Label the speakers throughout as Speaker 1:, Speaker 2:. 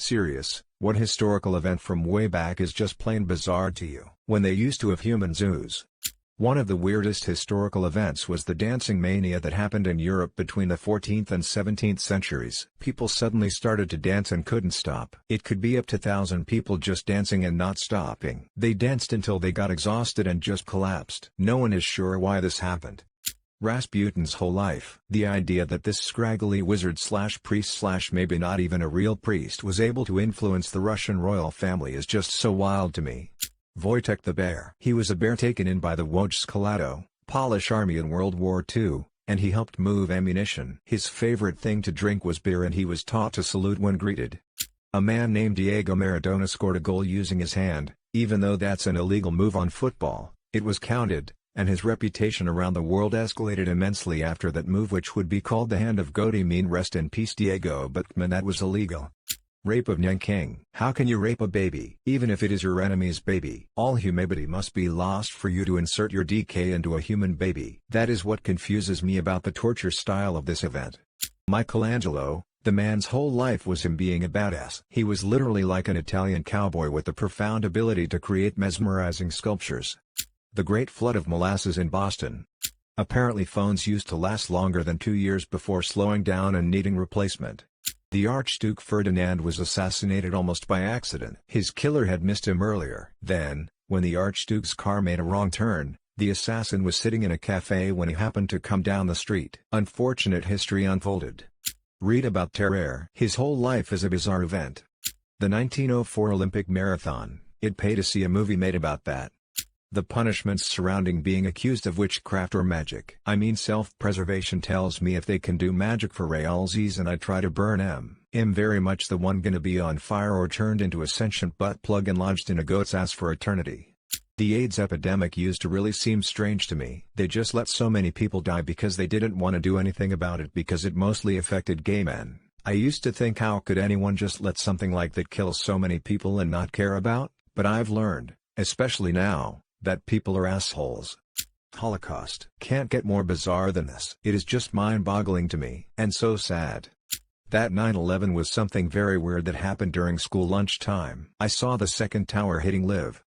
Speaker 1: Serious, what historical event from way back is just plain bizarre to you? When they used to have human zoos. One of the weirdest historical events was the dancing mania that happened in Europe between the 14th and 17th centuries. People suddenly started to dance and couldn't stop. It could be up to 1,000 people just dancing and not stopping. They danced until they got exhausted and just collapsed. No one is sure why this happened. Rasputin's whole life. The idea that this scraggly wizard/priest/maybe not even a real priest was able to influence the Russian royal family is just so wild to me. Wojtek the Bear. He was a bear taken in by the Wojskolatów, Polish army in World War II, and he helped move ammunition. His favorite thing to drink was beer and he was taught to salute when greeted. A man named Diego Maradona scored a goal using his hand. Even though that's an illegal move on football, it was counted, and his reputation around the world escalated immensely after that move, which would be called the hand of God. Mean rest in peace Diego, but man, that was illegal. Rape of Nanking. How can you rape a baby? Even if it is your enemy's baby. All humanity must be lost for you to insert your DK into a human baby. That is what confuses me about the torture style of this event. Michelangelo, the man's whole life was him being a badass. He was literally like an Italian cowboy with the profound ability to create mesmerizing sculptures. The Great Flood of Molasses in Boston. Apparently phones used to last longer than 2 years before slowing down and needing replacement. The Archduke Ferdinand was assassinated almost by accident. His killer had missed him earlier. Then, when the Archduke's car made a wrong turn, the assassin was sitting in a cafe when he happened to come down the street. Unfortunate history unfolded. Read about Terror. His whole life is a bizarre event. The 1904 Olympic Marathon. It'd pay to see a movie made about that. The punishments surrounding being accused of witchcraft or magic. I mean, self-preservation tells me if they can do magic for realsies and I try to burn am very much the one gonna be on fire or turned into a sentient butt plug and lodged in a goat's ass for eternity. The AIDS epidemic used to really seem strange to me. They just let so many people die because they didn't want to do anything about it because it mostly affected gay men. I used to think, how could anyone just let something like that kill so many people and not care about? But I've learned, especially now, that people are assholes. Holocaust. Can't get more bizarre than this. It is just mind-boggling to me, and so sad. That 9/11 was something very weird that happened during school lunchtime. I saw the second tower hitting live.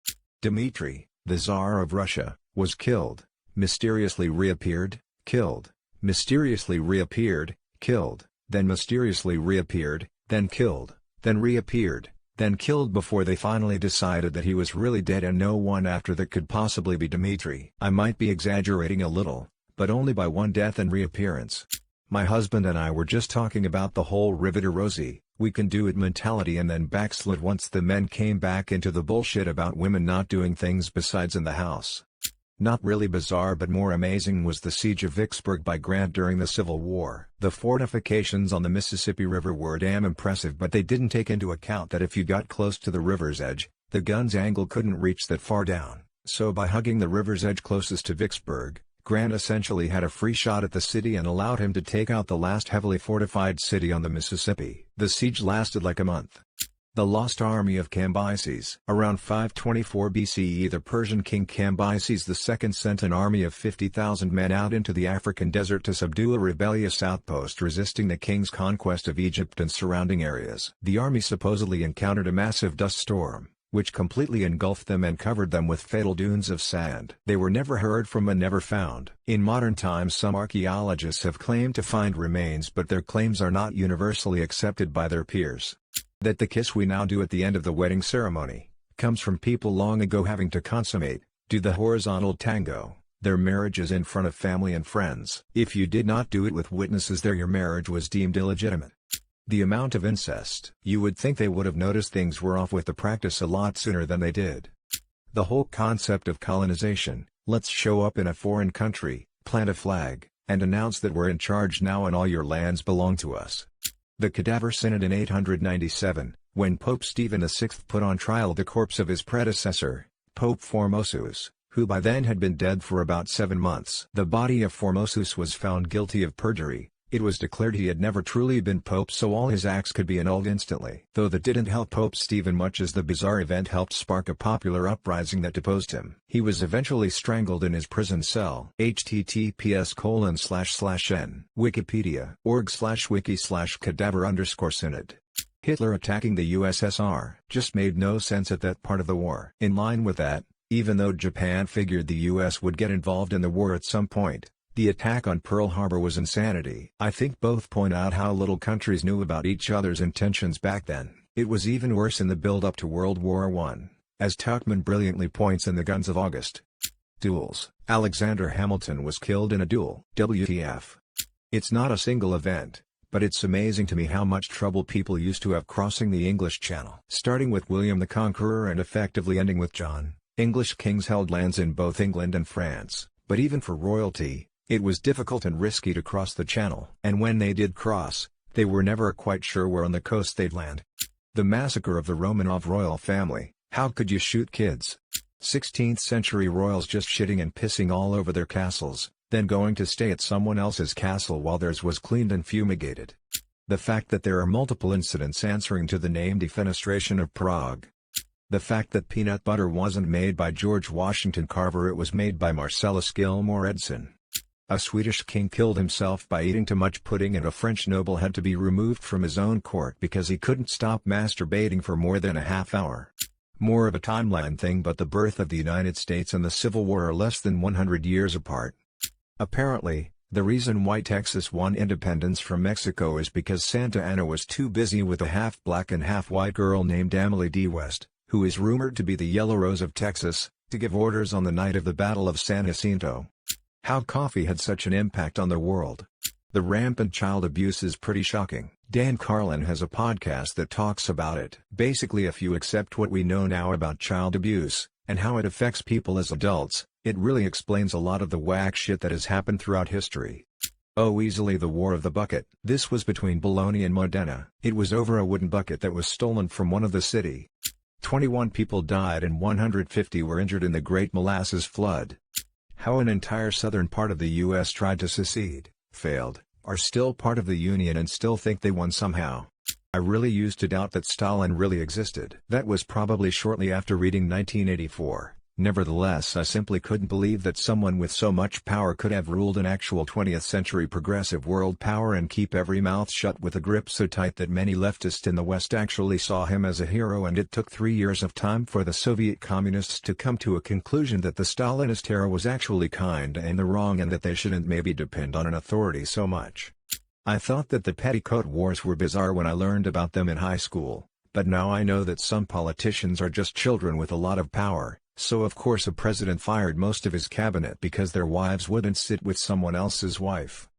Speaker 1: Dmitry, the Tsar of Russia, was killed, mysteriously reappeared, killed, mysteriously reappeared, killed, then mysteriously reappeared, then killed, then reappeared, then killed before they finally decided that he was really dead, and no one after that could possibly be Dmitry. I might be exaggerating a little, but only by one death and reappearance. My husband and I were just talking about the whole Riveter Rosie, we can do it mentality, and then backslid once the men came back into the bullshit about women not doing things besides in the house. Not really bizarre but more amazing was the siege of Vicksburg by Grant during the Civil War. The fortifications on the Mississippi River were damn impressive, but they didn't take into account that if you got close to the river's edge, the gun's angle couldn't reach that far down. So by hugging the river's edge closest to Vicksburg, Grant essentially had a free shot at the city and allowed him to take out the last heavily fortified city on the Mississippi. The siege lasted like a month. The Lost Army of Cambyses. Around 524 BCE, the Persian king Cambyses II sent an army of 50,000 men out into the African desert to subdue a rebellious outpost resisting the king's conquest of Egypt and surrounding areas. The army supposedly encountered a massive dust storm, which completely engulfed them and covered them with fatal dunes of sand. They were never heard from and never found. In modern times, some archaeologists have claimed to find remains, but their claims are not universally accepted by their peers. That the kiss we now do at the end of the wedding ceremony comes from people long ago having to do the horizontal tango, their marriages in front of family and friends. If you did not do it with witnesses there, your marriage was deemed illegitimate. The amount of incest. You would think they would have noticed things were off with the practice a lot sooner than they did. The whole concept of colonization, let's show up in a foreign country, plant a flag, and announce that we're in charge now and all your lands belong to us. The Cadaver Synod in 897, when Pope Stephen VI put on trial the corpse of his predecessor, Pope Formosus, who by then had been dead for about 7 months. The body of Formosus was found guilty of perjury. It was declared he had never truly been pope, so all his acts could be annulled instantly. Though that didn't help Pope Stephen much, as the bizarre event helped spark a popular uprising that deposed him. He was eventually strangled in his prison cell. https://n Wikipedia org/wiki/cadaver_synod Hitler attacking the USSR just made no sense at that part of the war. In line with that, even though Japan figured the US would get involved in the war at some point, the attack on Pearl Harbor was insanity. I think both point out how little countries knew about each other's intentions back then. It was even worse in the build-up to World War I, as Tuchman brilliantly points in The Guns of August. Duels. Alexander Hamilton was killed in a duel. WTF. It's not a single event, but it's amazing to me how much trouble people used to have crossing the English Channel. Starting with William the Conqueror and effectively ending with John, English kings held lands in both England and France, but even for royalty, it was difficult and risky to cross the Channel. And when they did cross, they were never quite sure where on the coast they'd land. The massacre of the Romanov royal family, how could you shoot kids? 16th century royals just shitting and pissing all over their castles, then going to stay at someone else's castle while theirs was cleaned and fumigated. The fact that there are multiple incidents answering to the name defenestration of Prague. The fact that peanut butter wasn't made by George Washington Carver, it was made by Marcellus Gilmore Edson. A Swedish king killed himself by eating too much pudding, and a French noble had to be removed from his own court because he couldn't stop masturbating for more than a half hour. More of a timeline thing, but the birth of the United States and the Civil War are less than 100 years apart. Apparently, the reason why Texas won independence from Mexico is because Santa Anna was too busy with a half-black and half-white girl named Emily D. West, who is rumored to be the Yellow Rose of Texas, to give orders on the night of the Battle of San Jacinto. How coffee had such an impact on the world. The rampant child abuse is pretty shocking. Dan Carlin has a podcast that talks about it. Basically, if you accept what we know now about child abuse, and how it affects people as adults, it really explains a lot of the whack shit that has happened throughout history. Oh, easily the War of the Bucket. This was between Bologna and Modena. It was over a wooden bucket that was stolen from one of the city. 21 people died and 150 were injured in the Great Molasses Flood. How an entire southern part of the U.S. tried to secede, failed, are still part of the Union and still think they won somehow. I really used to doubt that Stalin really existed. That was probably shortly after reading 1984. Nevertheless, I simply couldn't believe that someone with so much power could have ruled an actual 20th century progressive world power and keep every mouth shut with a grip so tight that many leftists in the West actually saw him as a hero. And it took 3 years of time for the Soviet communists to come to a conclusion that the Stalinist era was actually kinda in the wrong and that they shouldn't maybe depend on an authority so much. I thought that the petticoat wars were bizarre when I learned about them in high school, but now I know that some politicians are just children with a lot of power. So of course a president fired most of his cabinet because their wives wouldn't sit with someone else's wife.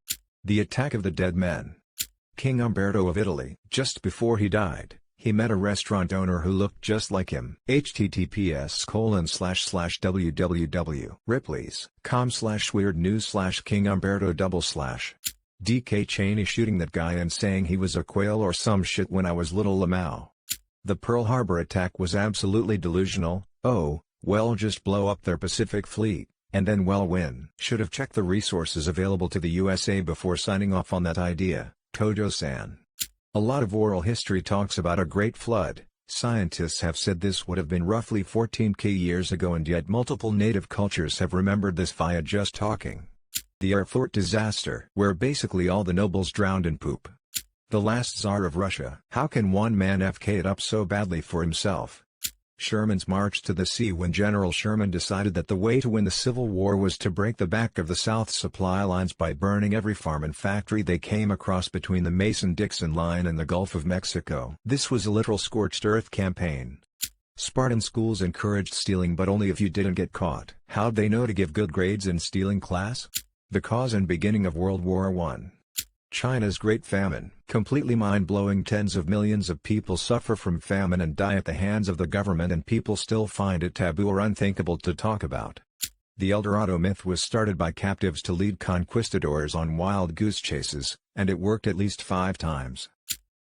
Speaker 1: The attack of the dead men. King Umberto of Italy. Just before he died, he met a restaurant owner who looked just like him. https://www.ripley's.com/weird news/King Umberto/. DK Cheney shooting that guy and saying he was a quail or some shit when I was little. Lamau. The Pearl Harbor attack was absolutely delusional. Oh, well, just blow up their Pacific Fleet, and then well win. Should have checked the resources available to the USA before signing off on that idea. Kojo-san. A lot of oral history talks about a great flood. Scientists have said this would have been roughly 14k years ago, and yet multiple native cultures have remembered this via just talking. The Erfurt disaster, where basically all the nobles drowned in poop. The last Tsar of Russia. How can one man FK it up so badly for himself? Sherman's march to the sea. When General Sherman decided that the way to win the Civil War was to break the back of the South's supply lines by burning every farm and factory they came across between the Mason-Dixon line and the Gulf of Mexico. This was a literal scorched earth campaign. Spartan schools encouraged stealing, but only if you didn't get caught. How'd they know to give good grades in stealing class? The cause and beginning of World War I. China's Great Famine. Completely mind-blowing. Tens of millions of people suffer from famine and die at the hands of the government, and people still find it taboo or unthinkable to talk about. The El Dorado myth was started by captives to lead conquistadors on wild goose chases, and it worked at least 5 times.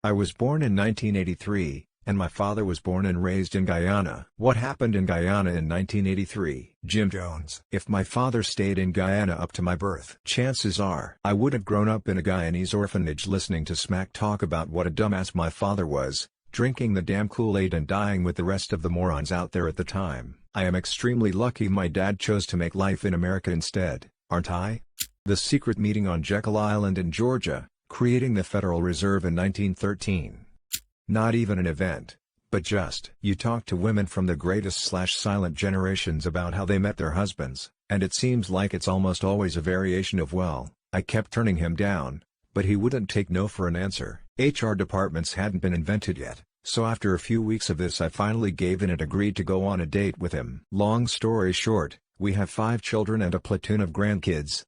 Speaker 1: I was born in 1983, and my father was born and raised in Guyana. What happened in Guyana in 1983? Jim Jones. If my father stayed in Guyana up to my birth, chances are I would have grown up in a Guyanese orphanage listening to smack talk about what a dumbass my father was, drinking the damn Kool-Aid and dying with the rest of the morons out there at the time. I am extremely lucky my dad chose to make life in America instead, aren't I? The secret meeting on Jekyll Island in Georgia, creating the Federal Reserve in 1913. Not even an event, but just. You talk to women from the greatest/silent generations about how they met their husbands, and it seems like it's almost always a variation of well, I kept turning him down, but he wouldn't take no for an answer. HR departments hadn't been invented yet, so after a few weeks of this I finally gave in and agreed to go on a date with him. Long story short, we have 5 children and a platoon of grandkids.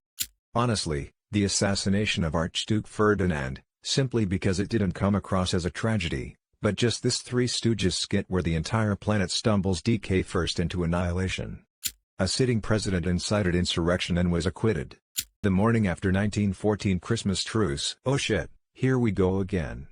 Speaker 1: Honestly, the assassination of Archduke Ferdinand, simply because it didn't come across as a tragedy, but just this Three Stooges skit where the entire planet stumbles DK first into annihilation. A sitting president incited insurrection and was acquitted. The morning after 1914 Christmas truce. Oh shit, here we go again.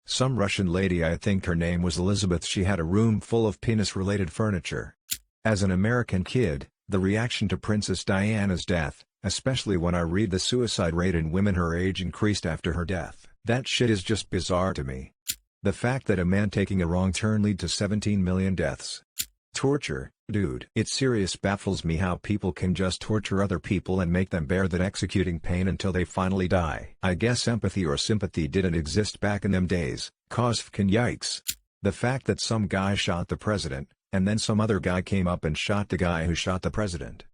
Speaker 1: Some Russian lady, I think her name was Elizabeth, she had a room full of penis-related furniture. As an American kid, the reaction to Princess Diana's death, especially when I read the suicide rate in women her age increased after her death. That shit is just bizarre to me. The fact that a man taking a wrong turn lead to 17 million deaths. Torture, dude. It serious baffles me how people can just torture other people and make them bear that executing pain until they finally die. I guess empathy or sympathy didn't exist back in them days, cause fkin yikes. The fact that some guy shot the president, and then some other guy came up and shot the guy who shot the president.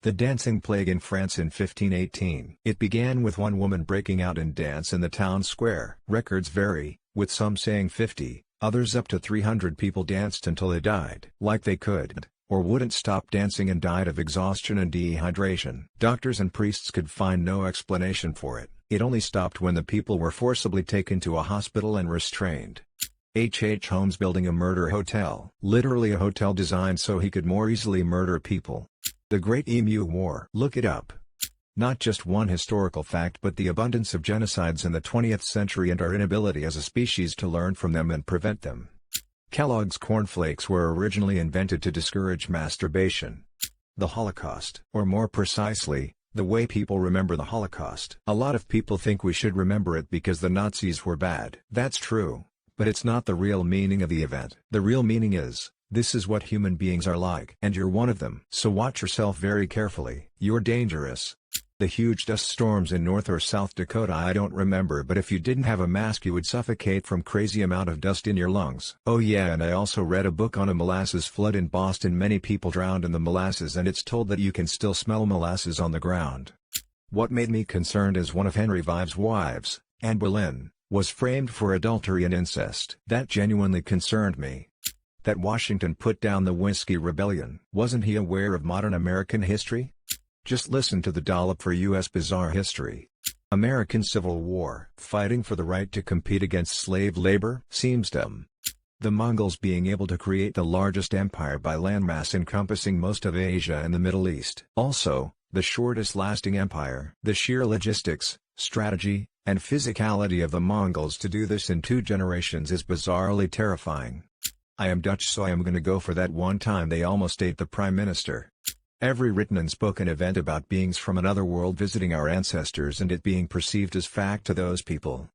Speaker 1: The dancing plague in France in 1518. It began with one woman breaking out in dance in the town square. Records vary, with some saying 50, others up to 300 people danced until they died. Like they could, or wouldn't stop dancing and died of exhaustion and dehydration. Doctors and priests could find no explanation for it. It only stopped when the people were forcibly taken to a hospital and restrained. H. Holmes building a murder hotel. Literally a hotel designed so he could more easily murder people. The Great Emu War. Look it up. Not just one historical fact but the abundance of genocides in the 20th century and our inability as a species to learn from them and prevent them. Kellogg's cornflakes were originally invented to discourage masturbation. The Holocaust. Or more precisely, the way people remember the Holocaust. A lot of people think we should remember it because the Nazis were bad. That's true, but it's not the real meaning of the event. The real meaning is, this is what human beings are like. And you're one of them. So watch yourself very carefully. You're dangerous. The huge dust storms in North or South Dakota, I don't remember, but if you didn't have a mask you would suffocate from crazy amount of dust in your lungs. Oh yeah, and I also read a book on a molasses flood in Boston. Many people drowned in the molasses and it's told that you can still smell molasses on the ground. What made me concerned is one of Henry Vive's wives, Anne Boleyn, was framed for adultery and incest. That genuinely concerned me. That Washington put down the Whiskey Rebellion. Wasn't he aware of modern American history? Just listen to the dollop for U.S. Bizarre History. American Civil War. Fighting for the right to compete against slave labor? Seems dumb. The Mongols being able to create the largest empire by landmass encompassing most of Asia and the Middle East. Also, the shortest lasting empire. The sheer logistics, strategy, and physicality of the Mongols to do this in 2 generations is bizarrely terrifying. I am Dutch, so I am gonna go for that one time they almost ate the Prime Minister. Every written and spoken event about beings from another world visiting our ancestors and it being perceived as fact to those people.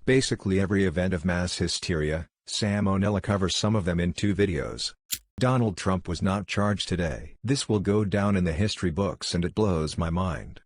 Speaker 1: Basically every event of mass hysteria. Sam O'Nella covers some of them in 2 videos. Donald Trump was not charged today. This will go down in the history books and it blows my mind.